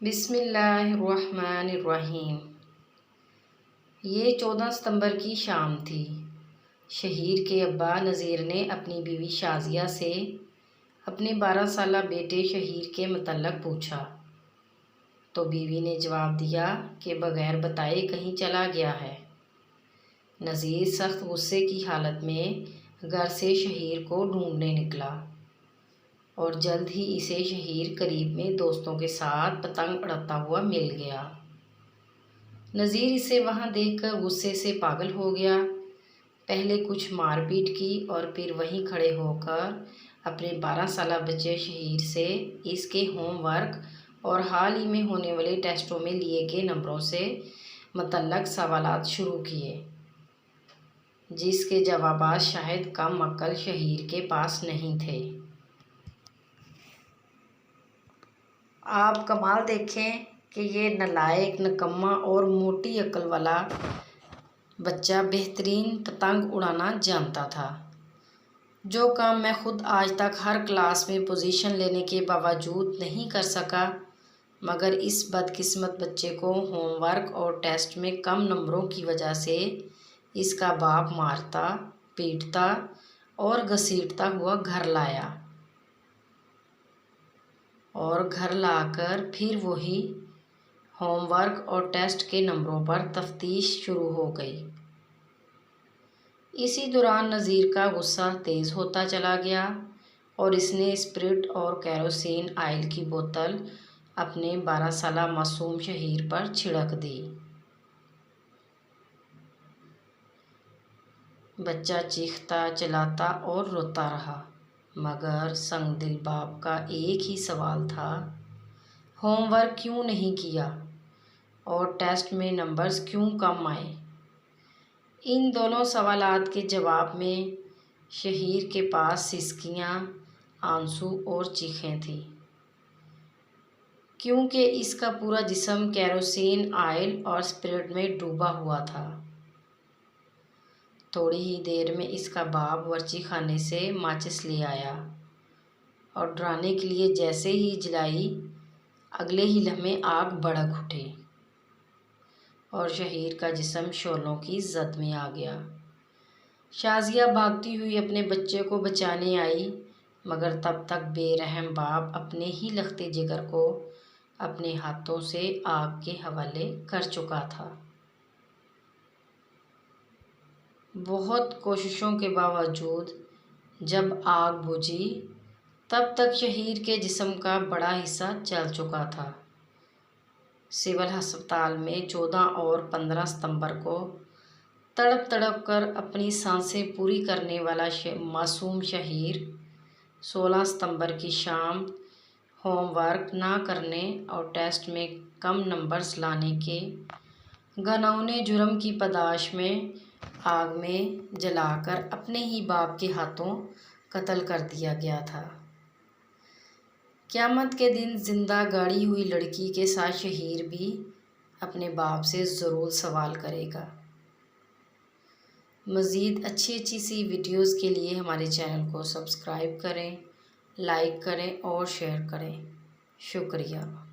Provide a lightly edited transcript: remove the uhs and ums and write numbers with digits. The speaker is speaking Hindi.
बिस्मिल्लाहिर्रहमानिर्रहीम। ये 14 सितंबर की शाम थी। शहीर के अब्बा नज़ीर ने अपनी बीवी शाजिया से अपने 12 साला बेटे शहीर के मतल्लक पूछा तो बीवी ने जवाब दिया कि बग़ैर बताए कहीं चला गया है। नज़ीर सख्त गुस्से की हालत में घर से शहीर को ढूंढने निकला और जल्द ही इसे शहीर करीब में दोस्तों के साथ पतंग उड़ाता हुआ मिल गया। नज़ीर इसे वहां देखकर गुस्से से पागल हो गया। पहले कुछ मारपीट की और फिर वहीं खड़े होकर अपने 12 साला बच्चे शहीर से इसके होमवर्क और हाल ही में होने वाले टेस्टों में लिए गए नंबरों से मुतल्लक सवालात शुरू किए, जिसके जवाबात शायद कम अक्ल शहीर के पास नहीं थे। आप कमाल देखें कि ये नालायक, निकम्मा और मोटी अक्ल वाला बच्चा बेहतरीन पतंग उड़ाना जानता था, जो काम मैं खुद आज तक हर क्लास में पोजीशन लेने के बावजूद नहीं कर सका। मगर इस बदकिस्मत बच्चे को होमवर्क और टेस्ट में कम नंबरों की वजह से इसका बाप मारता, पीटता और घसीटता हुआ घर लाया और घर लाकर फिर वही होमवर्क और टेस्ट के नंबरों पर तफ्तीश शुरू हो गई। इसी दौरान नज़ीर का गुस्सा तेज़ होता चला गया और इसने स्प्रिट और केरोसिन आयल की बोतल अपने 12 साला मासूम शहीर पर छिड़क दी। बच्चा चीखता, चिल्लाता और रोता रहा, मगर संगदिल बाप का एक ही सवाल था, होमवर्क क्यों नहीं किया और टेस्ट में नंबर्स क्यों कम आए। इन दोनों सवालात के जवाब में शहीर के पास सिसकियाँ, आंसू और चीखें थीं, क्योंकि इसका पूरा जिस्म केरोसिन आयल और स्पिरिट में डूबा हुआ था। थोड़ी ही देर में इसका बाप वर्ची खाने से माचिस ले आया और डराने के लिए जैसे ही जलाई, अगले ही लम्हे आग भड़क उठी और शहीर का जिस्म शोलों की जद में आ गया। शाजिया भागती हुई अपने बच्चे को बचाने आई, मगर तब तक बेरहम बाप अपने ही लखते जिगर को अपने हाथों से आग के हवाले कर चुका था। बहुत कोशिशों के बावजूद जब आग बुझी, तब तक शहीर के जिस्म का बड़ा हिस्सा जल चुका था। सिविल अस्पताल में 14 और 15 सितंबर को तड़प तड़प कर अपनी सांसें पूरी करने वाला मासूम शहीर 16 सितंबर की शाम होमवर्क ना करने और टेस्ट में कम नंबर्स लाने के घिनौने जुर्म की पादाश में आग में जलाकर अपने ही बाप के हाथों कत्ल कर दिया गया था। क़यामत के दिन जिंदा गाड़ी हुई लड़की के साथ शहीर भी अपने बाप से ज़रूर सवाल करेगा। मज़ीद अच्छी सी वीडियोज़ के लिए हमारे चैनल को सब्सक्राइब करें, लाइक करें और शेयर करें। शुक्रिया।